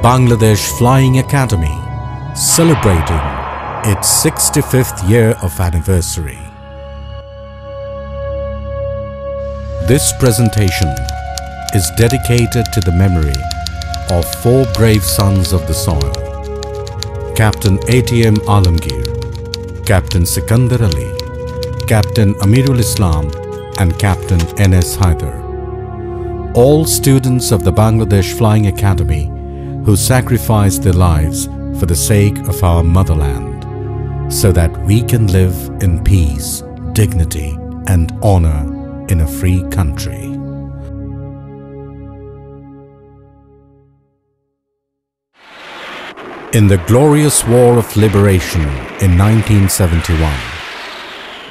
Bangladesh Flying Academy, celebrating its 65th year of anniversary. This presentation is dedicated to the memory of 4 brave sons of the soil: Captain ATM Alamgir, Captain Sikandar Ali, Captain Amirul Islam and Captain NS Haider. All students of the Bangladesh Flying Academy who sacrificed their lives for the sake of our motherland, so that we can live in peace, dignity and honor in a free country. In the glorious War of Liberation in 1971,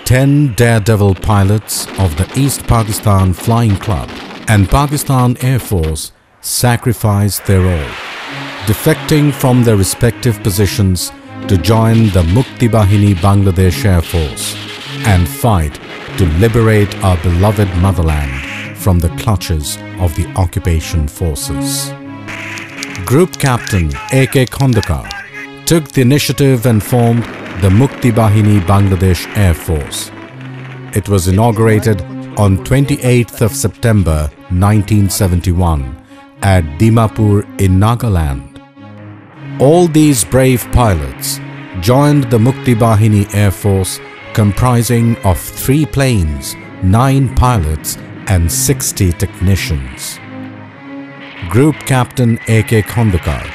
10 daredevil pilots of the East Pakistan Flying Club and Pakistan Air Force sacrificed their all, defecting from their respective positions to join the Mukti Bahini Bangladesh Air Force and fight to liberate our beloved motherland from the clutches of the occupation forces. Group Captain A.K. Khandekar took the initiative and formed the Mukti Bahini Bangladesh Air Force. It was inaugurated on 28th of September 1971 at Dimapur in Nagaland. All these brave pilots joined the Mukti Bahini Air Force, comprising of 3 planes, 9 pilots and 60 technicians. Group Captain A.K. Khandekar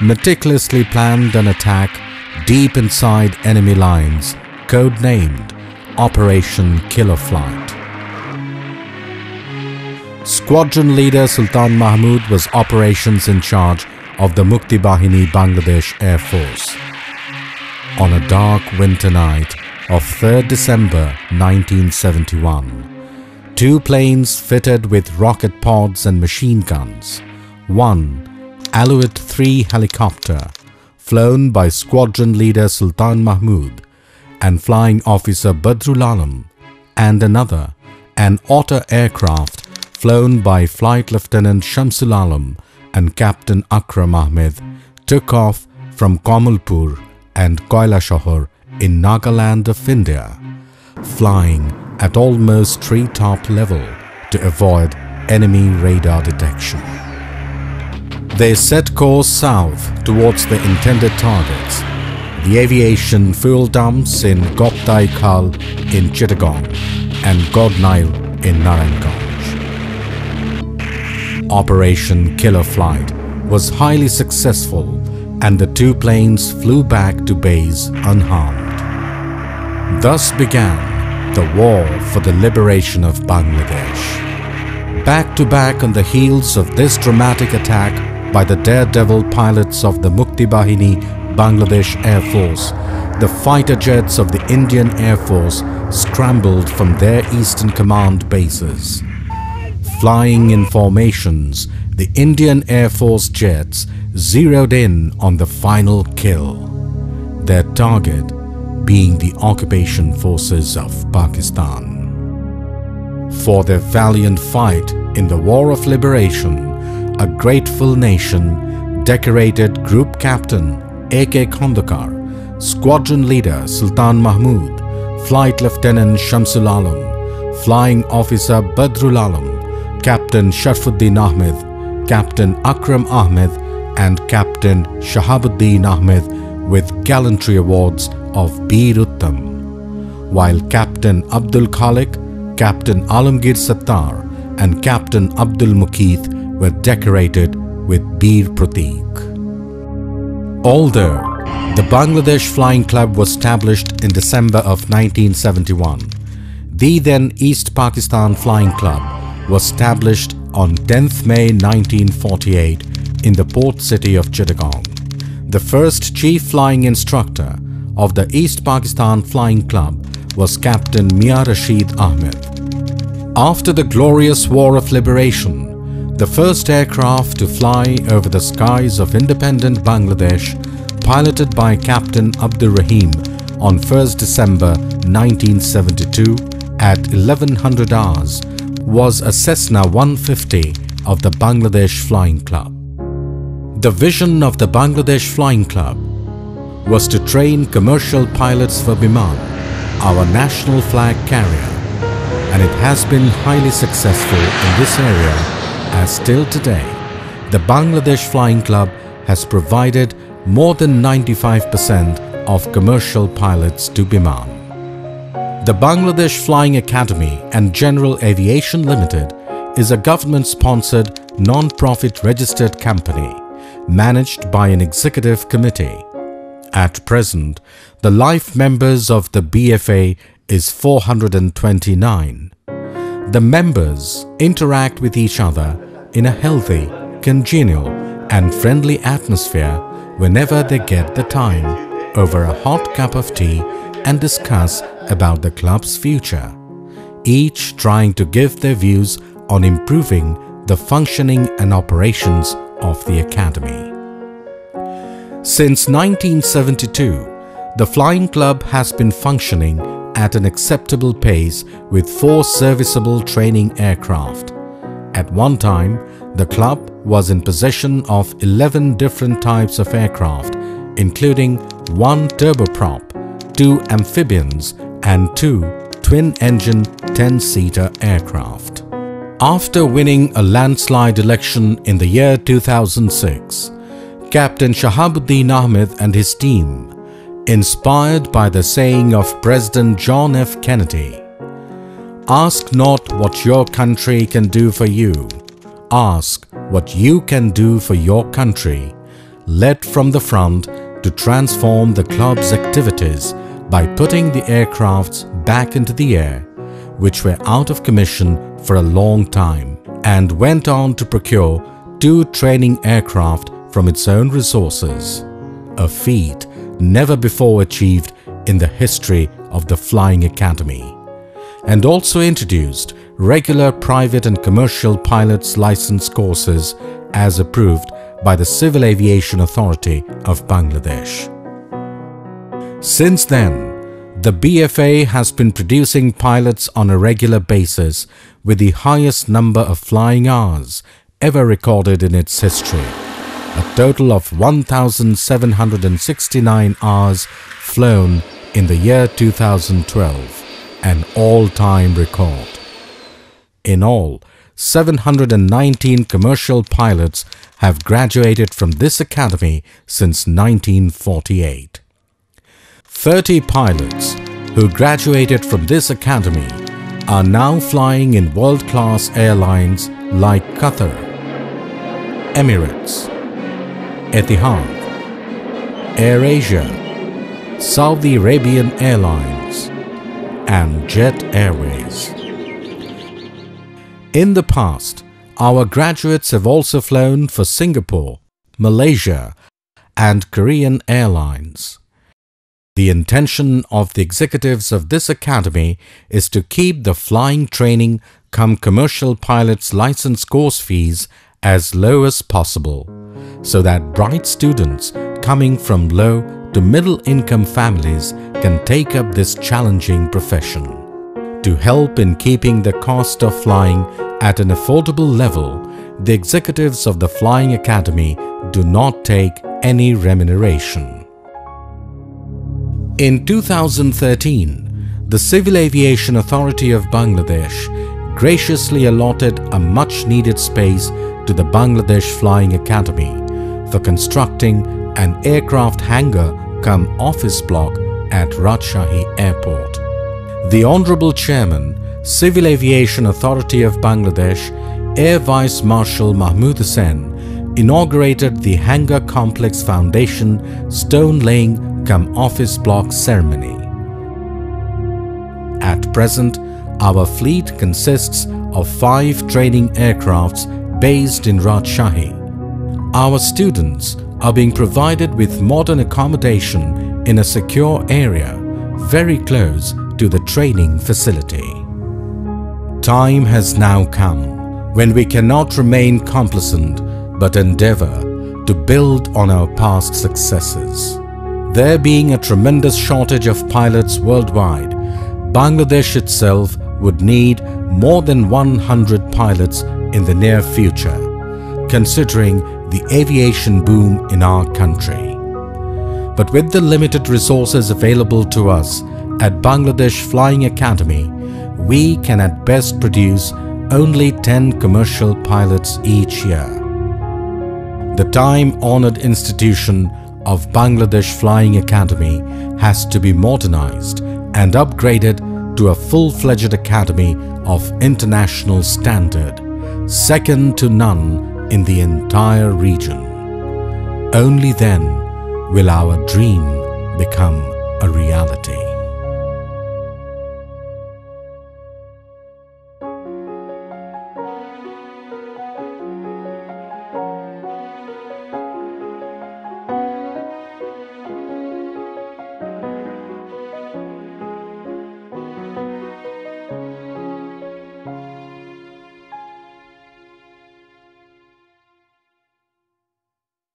meticulously planned an attack deep inside enemy lines, codenamed Operation Killer Flight. Squadron leader Sultan Mahmud was operations in charge of the Mukti Bahini Bangladesh Air Force. On a dark winter night of 3rd December 1971, 2 planes fitted with rocket pods and machine guns, 1 Alouette 3 helicopter flown by squadron leader Sultan Mahmud and flying officer Badrul Alam, and another, an Otter aircraft flown by Flight Lieutenant Shamsul Alam and Captain Akram Ahmed, took off from Kamalpur and Kailasahar in Nagaland of India, flying at almost treetop level to avoid enemy radar detection. They set course south towards the intended targets, the aviation fuel dumps in Goptai Khal in Chittagong and Godnail in Narayanganj. Operation Killer Flight was highly successful and the 2 planes flew back to base unharmed. Thus began the war for the liberation of Bangladesh. Back to back on the heels of this dramatic attack by the daredevil pilots of the Mukti Bahini Bangladesh Air Force, the fighter jets of the Indian Air Force scrambled from their Eastern Command bases. Flying in formations, the Indian Air Force jets zeroed in on the final kill, their target being the occupation forces of Pakistan. For their valiant fight in the War of Liberation, a grateful nation decorated Group Captain A.K. Khandekar, Squadron Leader Sultan Mahmud, Flight Lieutenant Shamsul Alam, Flying Officer Badrul Alam, Captain Sharfuddin Ahmed, Captain Akram Ahmed and Captain Shahabuddin Ahmed with gallantry awards of Bir Uttam, while Captain Abdul Khalik, Captain Alamgir Sattar and Captain Abdul Mukeeth were decorated with Bir Pratik. Although the Bangladesh Flying Club was established in December of 1971, the then East Pakistan Flying Club was established on 10th May 1948 in the port city of Chittagong. The first chief flying instructor of the East Pakistan Flying Club was Captain Mia Rashid Ahmed. After the glorious War of Liberation, the first aircraft to fly over the skies of independent Bangladesh, piloted by Captain Abdur Rahim on 1st December 1972 at 1100 hours, was a Cessna 150 of the Bangladesh Flying Club. The vision of the Bangladesh Flying Club was to train commercial pilots for Biman, our national flag carrier, and it has been highly successful in this area as till today, the Bangladesh Flying Club has provided more than 95% of commercial pilots to Biman. The Bangladesh Flying Academy and General Aviation Limited is a government-sponsored, non-profit registered company managed by an executive committee. At present, the life members of the BFA is 429. The members interact with each other in a healthy, congenial and friendly atmosphere whenever they get the time over a hot cup of tea and discuss about the club's future, each trying to give their views on improving the functioning and operations of the academy. Since 1972, the Flying Club has been functioning at an acceptable pace with 4 serviceable training aircraft. At one time, the club was in possession of 11 different types of aircraft, including 1 turboprop, 2 amphibians and 2 twin-engine 10-seater aircraft. After winning a landslide election in the year 2006, Captain Shahabuddin Ahmed and his team, inspired by the saying of President John F. Kennedy, "Ask not what your country can do for you, ask what you can do for your country," led from the front to transform the club's activities by putting the aircrafts back into the air, which were out of commission for a long time, and went on to procure 2 training aircraft from its own resources, a feat never before achieved in the history of the Flying Academy, and also introduced regular private and commercial pilots license courses as approved by the Civil Aviation Authority of Bangladesh. Since then, the BFA has been producing pilots on a regular basis with the highest number of flying hours ever recorded in its history, a total of 1,769 hours flown in the year 2012, an all-time record. In all, 719 commercial pilots have graduated from this academy since 1948. 30 pilots who graduated from this academy are now flying in world-class airlines like Qatar, Emirates, Etihad, AirAsia, Saudi Arabian Airlines, and Jet Airways. In the past, our graduates have also flown for Singapore, Malaysia, and Korean Airlines. The intention of the executives of this academy is to keep the flying training cum commercial pilots license course fees as low as possible, so that bright students coming from low to middle income families can take up this challenging profession. To help in keeping the cost of flying at an affordable level, the executives of the Flying Academy do not take any remuneration. In 2013, the Civil Aviation Authority of Bangladesh graciously allotted a much-needed space to the Bangladesh Flying Academy for constructing an aircraft hangar cum office block at Rajshahi Airport. The Honorable Chairman, Civil Aviation Authority of Bangladesh, Air Vice Marshal Mahmood Hussain, inaugurated the Hangar Complex Foundation stone laying cum office block ceremony. At present, our fleet consists of 5 training aircrafts based in Rajshahi. Our students are being provided with modern accommodation in a secure area very close to the training facility. Time has now come when we cannot remain complacent but endeavor to build on our past successes. There being a tremendous shortage of pilots worldwide, Bangladesh itself would need more than 100 pilots in the near future, considering the aviation boom in our country. But with the limited resources available to us at Bangladesh Flying Academy, we can at best produce only 10 commercial pilots each year. The time-honored institution of Bangladesh Flying Academy has to be modernized and upgraded to a full-fledged academy of international standard, second to none in the entire region. Only then will our dream become a reality.